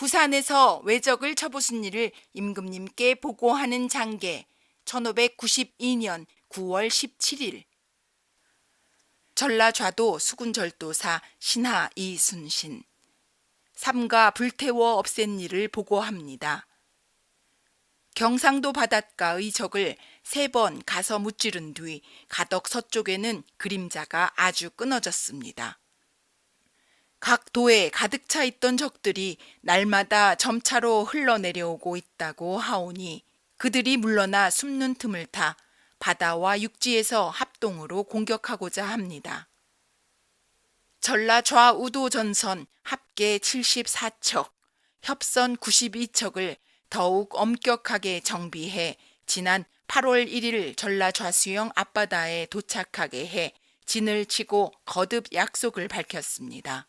부산에서 외적을 쳐부순 일을 임금님께 보고하는 장계 1592년 9월 17일 전라좌도 수군절도사 신하 이순신 삼가 불태워 없앤 일을 보고합니다. 경상도 바닷가의 적을 3번 가서 무찌른 뒤 가덕 서쪽에는 그림자가 아주 끊어졌습니다. 각 도에 가득 차 있던 적들이 날마다 점차로 흘러내려오고 있다고 하오니 그들이 물러나 숨는 틈을 타 바다와 육지에서 합동으로 공격하고자 합니다. 전라 좌우도 전선 합계 74척, 협선 92척을 더욱 엄격하게 정비해 지난 8월 1일 전라 좌수영 앞바다에 도착하게 해 진을 치고 거듭 약속을 밝혔습니다.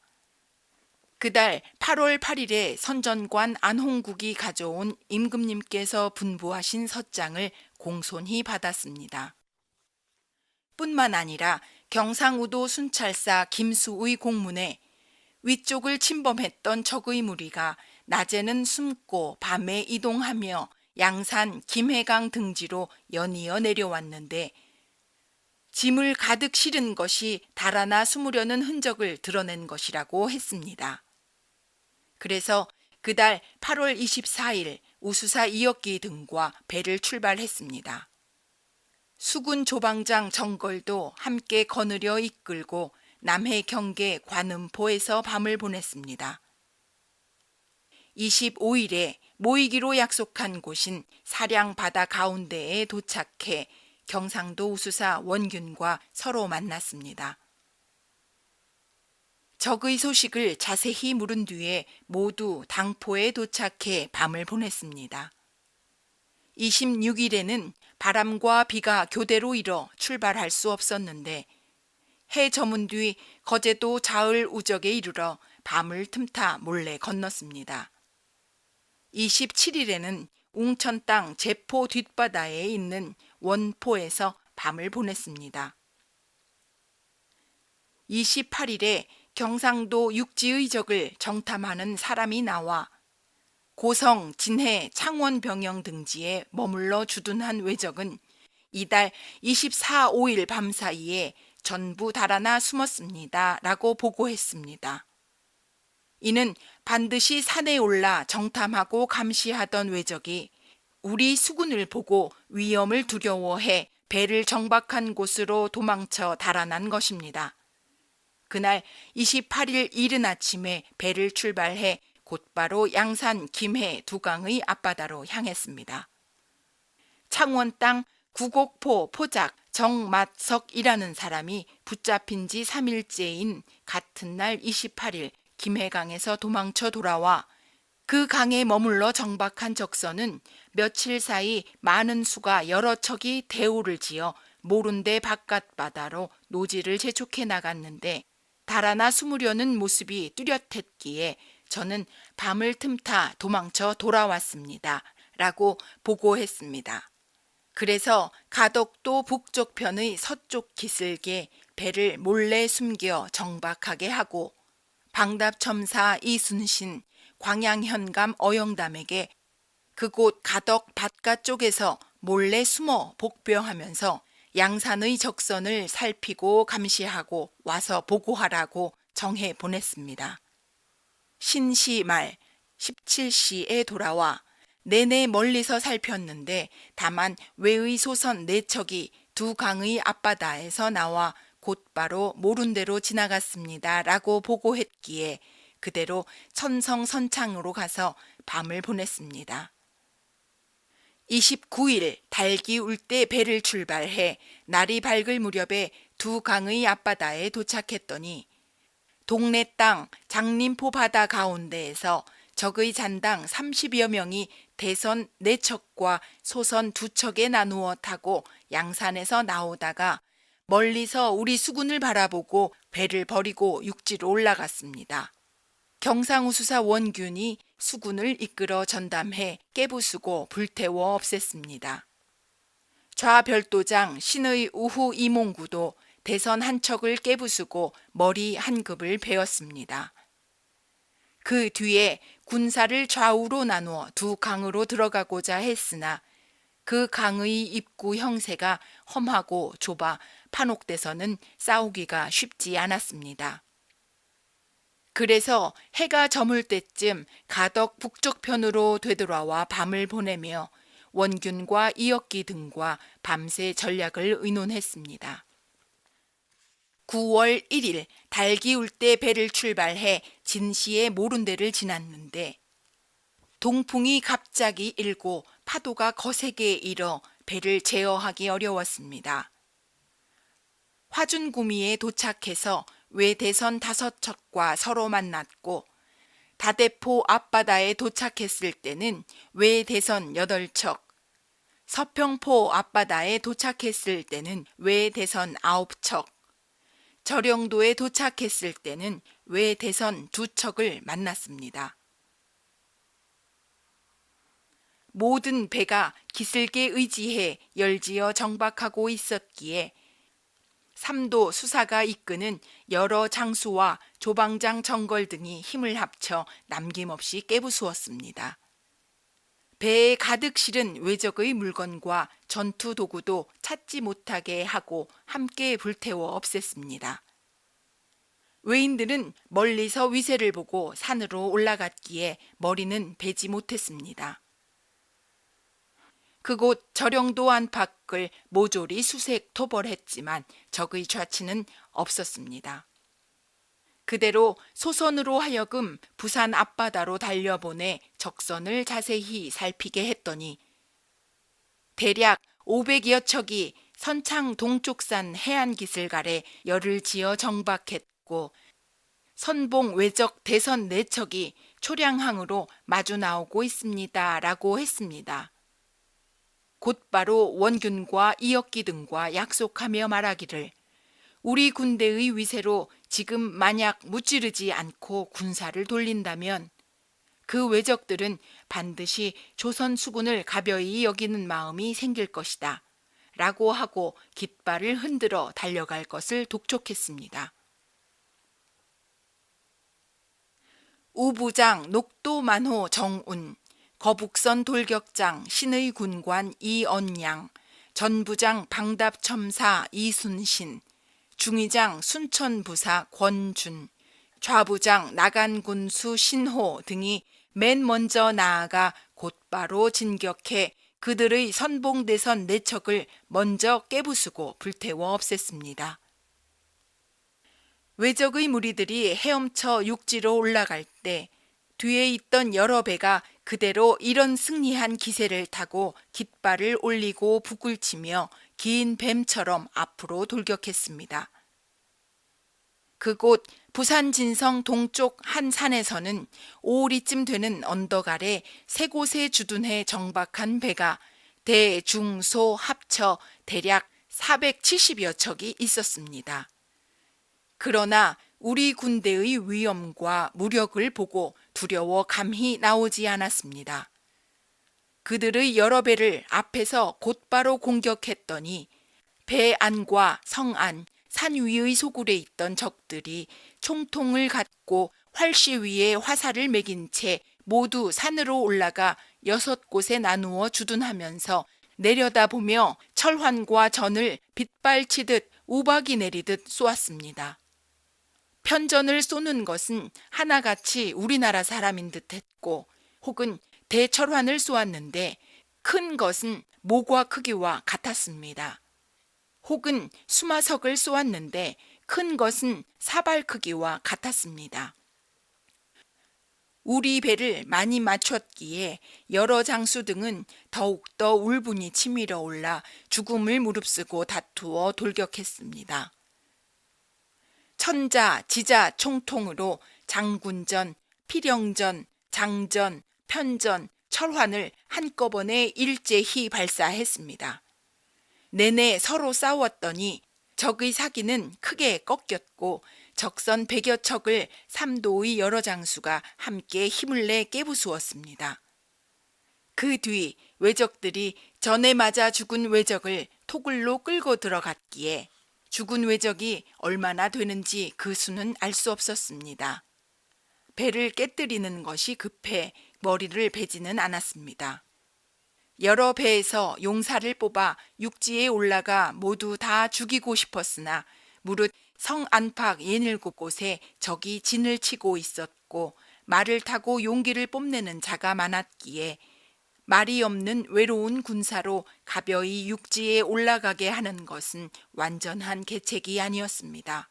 그달 8월 8일에 선전관 안홍국이 가져온 임금님께서 분부하신 서장을 공손히 받았습니다. 뿐만 아니라 경상우도 순찰사 김수의 공문에 위쪽을 침범했던 적의 무리가 낮에는 숨고 밤에 이동하며 양산, 김해강 등지로 연이어 내려왔는데 짐을 가득 실은 것이 달아나 숨으려는 흔적을 드러낸 것이라고 했습니다. 그래서 그달 8월 24일 우수사 이역기 등과 배를 출발했습니다. 수군 조방장 정걸도 함께 거느려 이끌고 남해 경계 관음포에서 밤을 보냈습니다. 25일에 모이기로 약속한 곳인 사량 바다 가운데에 도착해 경상도 우수사 원균과 서로 만났습니다. 적의 소식을 자세히 물은 뒤에 모두 당포에 도착해 밤을 보냈습니다. 26일에는 바람과 비가 교대로 일어 출발할 수 없었는데 해 저문 뒤 거제도 자을 우적에 이르러 밤을 틈타 몰래 건넜습니다. 27일에는 웅천 땅 제포 뒷바다에 있는 원포에서 밤을 보냈습니다. 28일에 경상도 육지의 적을 정탐하는 사람이 나와 고성, 진해, 창원 병영 등지에 머물러 주둔한 외적은 이달 24, 5일 밤 사이에 전부 달아나 숨었습니다. 라고 보고했습니다. 이는 반드시 산에 올라 정탐하고 감시하던 외적이 우리 수군을 보고 위험을 두려워해 배를 정박한 곳으로 도망쳐 달아난 것입니다. 그날 28일 이른 아침에 배를 출발해 곧바로 양산, 김해 두 강의 앞바다로 향했습니다. 창원 땅 구곡포 포작 정mat석이라는 사람이 붙잡힌 지 3일째인 같은 날 28일 김해강에서 도망쳐 돌아와 그 강에 머물러 정박한 적선은 며칠 사이 많은 수가 여러 척이 대오를 지어 모룬대 바깥바다로 노지를 재촉해 나갔는데 달아나 숨으려는 모습이 뚜렷했기에 저는 밤을 틈타 도망쳐 돌아왔습니다. 라고 보고했습니다. 그래서 가덕도 북쪽편의 서쪽 기슭에 배를 몰래 숨겨 정박하게 하고 방답첨사 이순신, 광양현감 어영담에게 그곳 가덕 바깥 쪽에서 몰래 숨어 복병하면서 양산의 적선을 살피고 감시하고 와서 보고하라고 정해 보냈습니다. 신시 말 17시에 돌아와 내내 멀리서 살폈는데 다만 외의 소선 4척이 두 강의 앞바다에서 나와 곧바로 모룬대로 지나갔습니다. 라고 보고했기에 그대로 천성선창으로 가서 밤을 보냈습니다. 29일 달기 울 때 배를 출발해 날이 밝을 무렵에 두 강의 앞바다에 도착했더니 동래 땅 장림포 바다 가운데에서 적의 잔당 30여 명이 대선 4척과 소선 2척에 나누어 타고 양산에서 나오다가 멀리서 우리 수군을 바라보고 배를 버리고 육지로 올라갔습니다. 경상우수사 원균이 수군을 이끌어 전담해 깨부수고 불태워 없앴습니다. 좌별도장 신의 우후 이몽구도 대선 한 척을 깨부수고 머리 한 급을 베었습니다. 그 뒤에 군사를 좌우로 나누어 두 강으로 들어가고자 했으나 그 강의 입구 형세가 험하고 좁아 판옥대서는 싸우기가 쉽지 않았습니다. 그래서 해가 저물 때쯤 가덕 북쪽편으로 되돌아와 밤을 보내며 원균과 이역기 등과 밤새 전략을 의논했습니다. 9월 1일 달 기울 때 배를 출발해 진시의 모른데를 지났는데 동풍이 갑자기 일고 파도가 거세게 일어 배를 제어하기 어려웠습니다. 화준구미에 도착해서 외대선 5척과 서로 만났고 다대포 앞바다에 도착했을 때는 외대선 8척, 서평포 앞바다에 도착했을 때는 외대선 9척, 절영도에 도착했을 때는 외대선 2척을 만났습니다. 모든 배가 기슭에 의지해 열지어 정박하고 있었기에 삼도 수사가 이끄는 여러 장수와 조방장 정걸 등이 힘을 합쳐 남김없이 깨부수었습니다. 배에 가득 실은 외적의 물건과 전투 도구도 찾지 못하게 하고 함께 불태워 없앴습니다. 외인들은 멀리서 위세를 보고 산으로 올라갔기에 머리는 베지 못했습니다. 그곳 절영도 안팎을 모조리 수색 토벌했지만 적의 좌치는 없었습니다. 그대로 소선으로 하여금 부산 앞바다로 달려보내 적선을 자세히 살피게 했더니 대략 500여 척이 선창 동쪽산 해안기슭 아래 열을 지어 정박했고 선봉 외적 대선 4척이 초량항으로 마주 나오고 있습니다. 라고 했습니다. 곧바로 원균과 이역기 등과 약속하며 말하기를 우리 군대의 위세로 지금 만약 무찌르지 않고 군사를 돌린다면 그 외적들은 반드시 조선 수군을 가벼이 여기는 마음이 생길 것이다. 라고 하고 깃발을 흔들어 달려갈 것을 독촉했습니다. 우부장 녹도만호 정운, 거북선 돌격장 신의 군관 이언양, 전부장 방답첨사 이순신, 중위장 순천부사 권준, 좌부장 나간군수 신호 등이 맨 먼저 나아가 곧바로 진격해 그들의 선봉대선 4척을 먼저 깨부수고 불태워 없앴습니다. 외적의 무리들이 헤엄쳐 육지로 올라갈 때 뒤에 있던 여러 배가 그대로 이런 승리한 기세를 타고 깃발을 올리고 북을 치며 긴 뱀처럼 앞으로 돌격했습니다. 그곳 부산 진성 동쪽 한 산에서는 오리쯤 되는 언덕 아래 3곳에 주둔해 정박한 배가 대, 중, 소 합쳐 대략 470여 척이 있었습니다. 그러나 우리 군대의 위엄과 무력을 보고 두려워 감히 나오지 않았습니다. 그들의 여러 배를 앞에서 곧바로 공격했더니 배 안과 성 안, 산 위의 소굴에 있던 적들이 총통을 갖고 활시 위에 화살을 매긴 채 모두 산으로 올라가 6곳에 나누어 주둔하면서 내려다보며 철환과 전을 빗발치듯 우박이 내리듯 쏘았습니다. 편전을 쏘는 것은 하나같이 우리나라 사람인 듯 했고 혹은 대철환을 쏘았는데 큰 것은 모과 크기와 같았습니다. 혹은 수마석을 쏘았는데 큰 것은 사발 크기와 같았습니다. 우리 배를 많이 맞췄기에 여러 장수 등은 더욱더 울분이 치밀어 올라 죽음을 무릅쓰고 다투어 돌격했습니다. 천자, 지자 총통으로 장군전, 필영전, 장전, 편전, 철환을 한꺼번에 일제히 발사했습니다. 내내 서로 싸웠더니 적의 사기는 크게 꺾였고 적선 100여 척을 삼도의 여러 장수가 함께 힘을 내 깨부수었습니다. 그 뒤 외적들이 전에 맞아 죽은 외적을 토굴로 끌고 들어갔기에 죽은 외적이 얼마나 되는지 그 수는 알 수 없었습니다. 배를 깨뜨리는 것이 급해 머리를 베지는 않았습니다. 여러 배에서 용사를 뽑아 육지에 올라가 모두 다 죽이고 싶었으나 무릇 성 안팎 67곳에 적이 진을 치고 있었고 말을 타고 용기를 뽐내는 자가 많았기에 말이 없는 외로운 군사로 가벼이 육지에 올라가게 하는 것은 완전한 계책이 아니었습니다.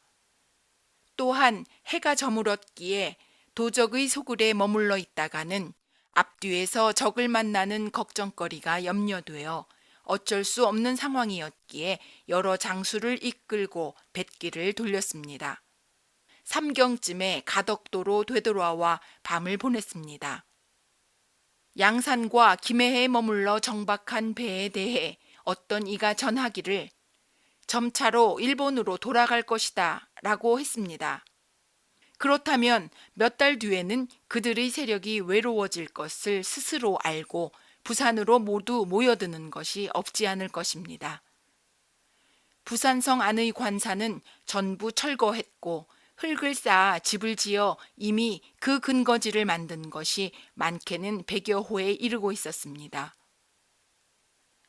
또한 해가 저물었기에 도적의 소굴에 머물러 있다가는 앞뒤에서 적을 만나는 걱정거리가 염려되어 어쩔 수 없는 상황이었기에 여러 장수를 이끌고 뱃길을 돌렸습니다. 삼경쯤에 가덕도로 되돌아와 밤을 보냈습니다. 양산과 김해에 머물러 정박한 배에 대해 어떤 이가 전하기를 점차로 일본으로 돌아갈 것이다 라고 했습니다. 그렇다면 몇 달 뒤에는 그들의 세력이 외로워질 것을 스스로 알고 부산으로 모두 모여드는 것이 없지 않을 것입니다. 부산성 안의 관사는 전부 철거했고 흙을 쌓아 집을 지어 이미 그 근거지를 만든 것이 많게는 100여 호에 이르고 있었습니다.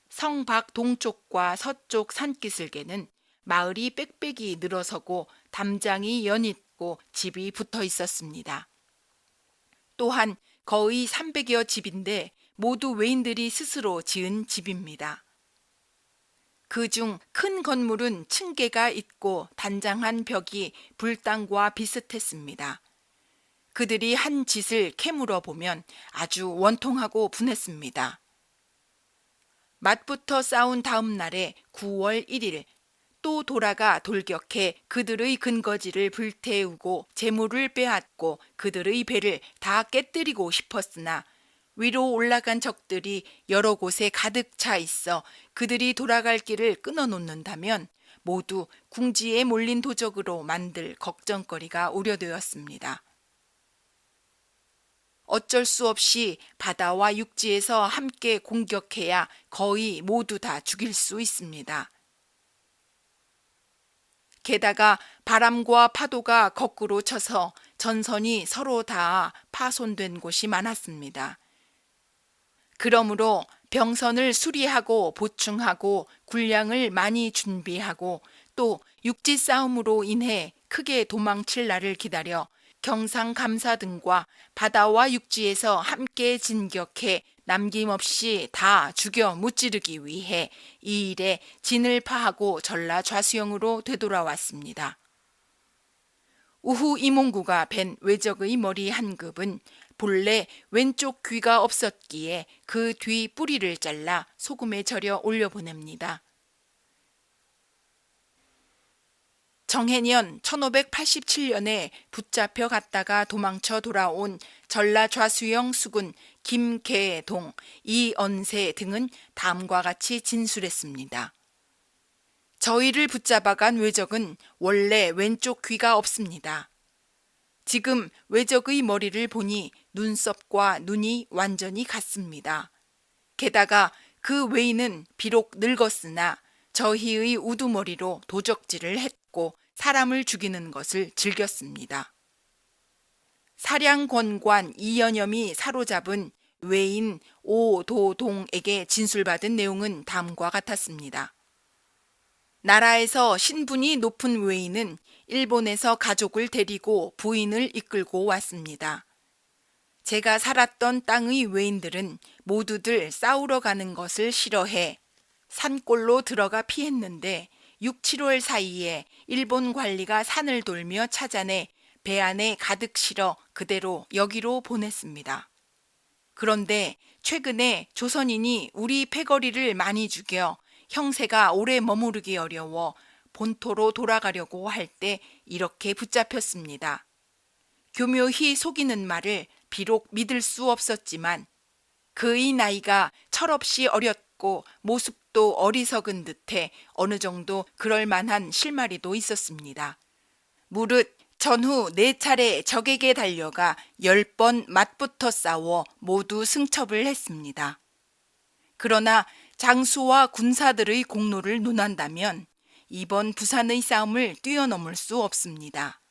성 밖 동쪽과 서쪽 산기슭에는 마을이 빽빽이 늘어서고 담장이 연있고 집이 붙어 있었습니다. 또한 거의 300여 집인데 모두 외인들이 스스로 지은 집입니다. 그중 큰 건물은 층계가 있고 단장한 벽이 불당과 비슷했습니다. 그들이 한 짓을 캐물어 보면 아주 원통하고 분했습니다. 맞붙어 싸운 다음 날에 9월 1일 또 돌아가 돌격해 그들의 근거지를 불태우고 재물을 빼앗고 그들의 배를 다 깨뜨리고 싶었으나 위로 올라간 적들이 여러 곳에 가득 차 있어 그들이 돌아갈 길을 끊어놓는다면 모두 궁지에 몰린 도적으로 만들 걱정거리가 우려되었습니다. 어쩔 수 없이 바다와 육지에서 함께 공격해야 거의 모두 다 죽일 수 있습니다. 게다가 바람과 파도가 거꾸로 쳐서 전선이 서로 다 파손된 곳이 많았습니다. 그러므로 병선을 수리하고 보충하고 군량을 많이 준비하고 또 육지 싸움으로 인해 크게 도망칠 날을 기다려 경상감사 등과 바다와 육지에서 함께 진격해 남김없이 다 죽여 무찌르기 위해 이 일에 진을 파하고 전라 좌수영으로 되돌아왔습니다. 우후 이몽구가 벤 외적의 머리 한 급은 본래 왼쪽 귀가 없었기에 그 뒤 뿌리를 잘라 소금에 절여 올려보냅니다. 정해년 1587년에 붙잡혀 갔다가 도망쳐 돌아온 전라 좌수영 수군 김계동, 이언세 등은 다음과 같이 진술했습니다. 저희를 붙잡아간 외적은 원래 왼쪽 귀가 없습니다. 지금 외적의 머리를 보니 눈썹과 눈이 완전히 같습니다. 게다가 그 외인은 비록 늙었으나 저희의 우두머리로 도적질을 했고 사람을 죽이는 것을 즐겼습니다. 사량권관 이연염이 사로잡은 외인 오도동에게 진술받은 내용은 다음과 같았습니다. 나라에서 신분이 높은 외인은 일본에서 가족을 데리고 부인을 이끌고 왔습니다. 제가 살았던 땅의 외인들은 모두들 싸우러 가는 것을 싫어해 산골로 들어가 피했는데 6, 7월 사이에 일본 관리가 산을 돌며 찾아내 배 안에 가득 실어 그대로 여기로 보냈습니다. 그런데 최근에 조선인이 우리 패거리를 많이 죽여 형세가 오래 머무르기 어려워 본토로 돌아가려고 할 때 이렇게 붙잡혔습니다. 교묘히 속이는 말을 비록 믿을 수 없었지만 그의 나이가 철없이 어렸고 모습도 어리석은 듯해 어느 정도 그럴 만한 실마리도 있었습니다. 무릇 전후 4차례 적에게 달려가 10번 맞붙어 싸워 모두 승첩을 했습니다. 그러나 장수와 군사들의 공로를 논한다면 이번 부산의 싸움을 뛰어넘을 수 없습니다.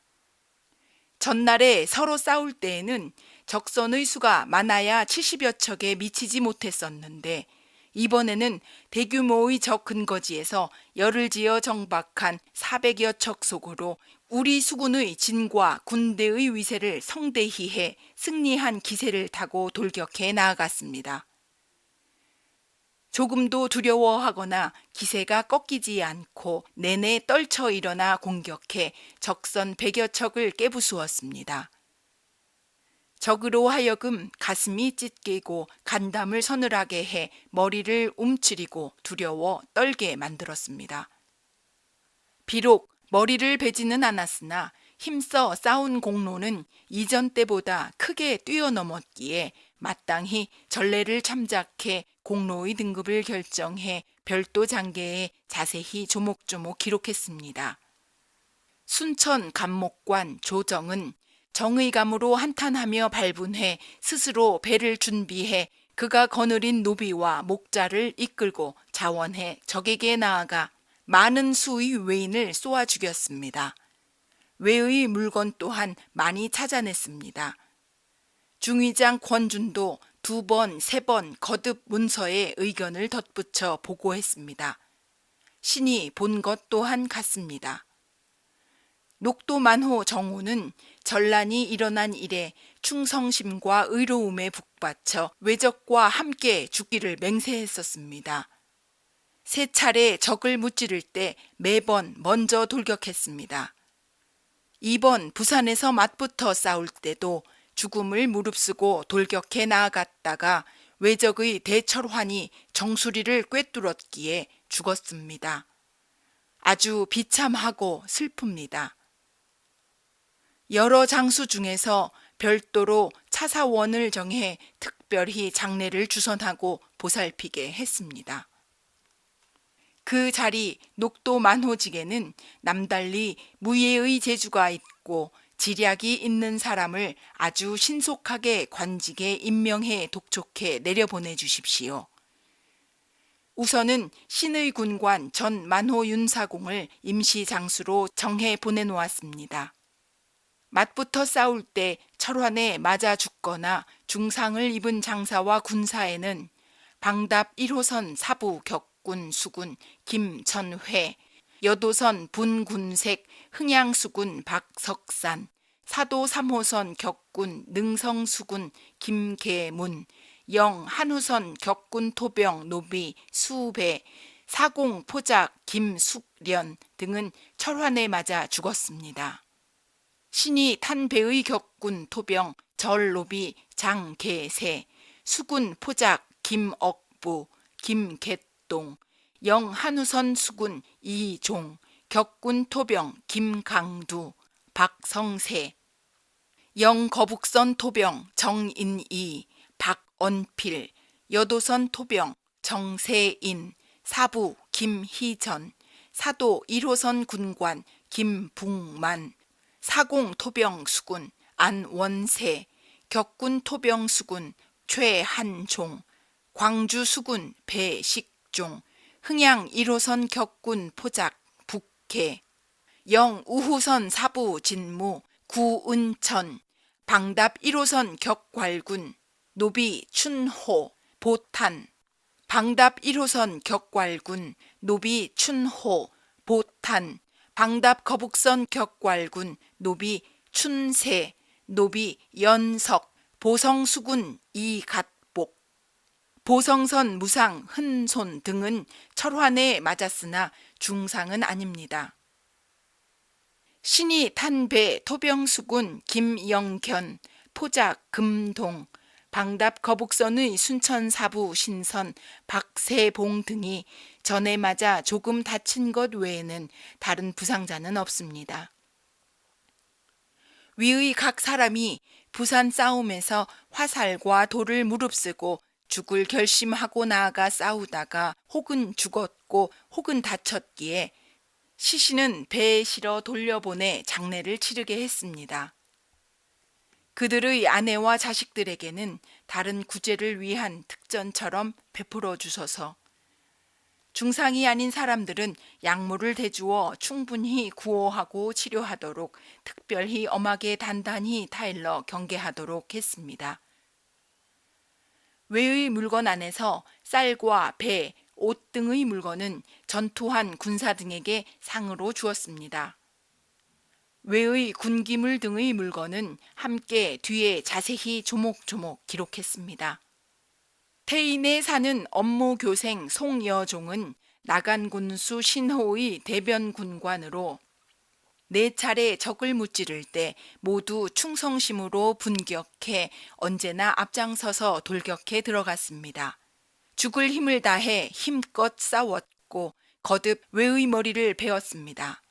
전날에 서로 싸울 때에는 적선의 수가 많아야 70여 척에 미치지 못했었는데 이번에는 대규모의 적 근거지에서 열을 지어 정박한 400여 척 속으로 우리 수군의 진과 군대의 위세를 성대히 해 승리한 기세를 타고 돌격해 나아갔습니다. 조금도 두려워하거나 기세가 꺾이지 않고 내내 떨쳐 일어나 공격해 적선 100여 척을 깨부수었습니다. 적으로 하여금 가슴이 찢기고 간담을 서늘하게 해 머리를 움츠리고 두려워 떨게 만들었습니다. 비록 머리를 베지는 않았으나 힘써 싸운 공로는 이전 때보다 크게 뛰어넘었기에 마땅히 전례를 참작해 공로의 등급을 결정해 별도 장계에 자세히 조목조목 기록했습니다. 순천 감목관 조정은 정의감으로 한탄하며 발분해 스스로 배를 준비해 그가 거느린 노비와 목자를 이끌고 자원해 적에게 나아가 많은 수의 외인을 쏘아 죽였습니다. 외의 물건 또한 많이 찾아냈습니다. 중위장 권준도 2번, 3번 거듭 문서에 의견을 덧붙여 보고했습니다. 신이 본 것 또한 같습니다. 녹도만호 정우는 전란이 일어난 이래 충성심과 의로움에 북받쳐 외적과 함께 죽기를 맹세했었습니다. 3차례 적을 무찌를 때 매번 먼저 돌격했습니다. 이번 부산에서 맞붙어 싸울 때도 죽음을 무릅쓰고 돌격해 나아갔다가 외적의 대철환이 정수리를 꿰뚫었기에 죽었습니다. 아주 비참하고 슬픕니다. 여러 장수 중에서 별도로 차사원을 정해 특별히 장례를 주선하고 보살피게 했습니다. 그 자리 녹도 만호직에는 남달리 무예의 재주가 있고 지략이 있는 사람을 아주 신속하게 관직에 임명해 독촉해 내려보내 주십시오. 우선은 신의 군관 전 만호 윤사공을 임시 장수로 정해 보내놓았습니다. 맞붙어 싸울 때 철환에 맞아 죽거나 중상을 입은 장사와 군사에는 방답 1호선 사부 격군 수군 김천회, 여도선 분군색 흥양수군 박석산, 사도 3호선 격군 능성수군 김계문, 영 한우선 격군 토병 노비 수배, 사공 포작 김숙련 등은 철환에 맞아 죽었습니다. 신이 탄 배의 격군 토병 절노비 장계세, 수군 포작 김억부, 김개똥, 영한우선 수군 이종, 격군 토병 김강두, 박성세, 영거북선 토병 정인이, 박언필, 여도선 토병 정세인, 사부 김희전, 사도 1호선 군관 김붕만, 사공 토병 수군 안원세, 격군 토병 수군 최한종, 광주 수군 배식종, 흥양 1호선 격군 포작 북계, 영 우호선 사부 진무 구은천, 방답 1호선 격괄군 노비 춘호 보탄, 방답 1호선 격괄군 노비 춘호 보탄, 방답 거북선 격괄군 노비 춘세, 노비 연석, 보성수군 이갓복, 보성선 무상 흔손 등은 철환에 맞았으나 중상은 아닙니다. 신이 탄 배 토병수군 김영견, 포작 금동, 방답 거북선의 순천사부 신선 박세봉 등이 전에 맞아 조금 다친 것 외에는 다른 부상자는 없습니다. 위의 각 사람이 부산 싸움에서 화살과 돌을 무릅쓰고 죽을 결심하고 나아가 싸우다가 혹은 죽었고 혹은 다쳤기에 시신은 배에 실어 돌려보내 장례를 치르게 했습니다. 그들의 아내와 자식들에게는 다른 구제를 위한 특전처럼 베풀어 주소서. 중상이 아닌 사람들은 약물을 대주어 충분히 구호하고 치료하도록 특별히 엄하게 단단히 타일러 경계하도록 했습니다. 외의 물건 안에서 쌀과 배, 옷 등의 물건은 전투한 군사 등에게 상으로 주었습니다. 외의 군기물 등의 물건은 함께 뒤에 자세히 조목조목 기록했습니다. 태인에 사는 업무교생 송여종은 나간 군수 신호의 대변 군관으로 4차례 적을 무찌를 때 모두 충성심으로 분격해 언제나 앞장서서 돌격해 들어갔습니다. 죽을 힘을 다해 힘껏 싸웠고 거듭 외의 머리를 베었습니다.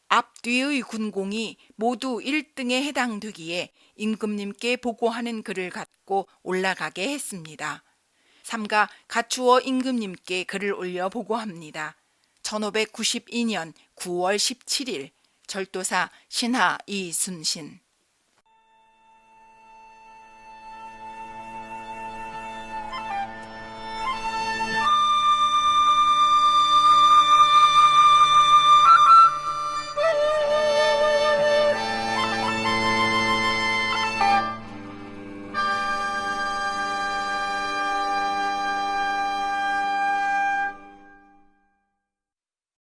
앞뒤의 군공이 모두 1등에 해당되기에 임금님께 보고하는 글을 갖고 올라가게 했습니다. 삼가 갖추어 임금님께 글을 올려 보고합니다. 1592년 9월 17일 절도사 신하 이순신.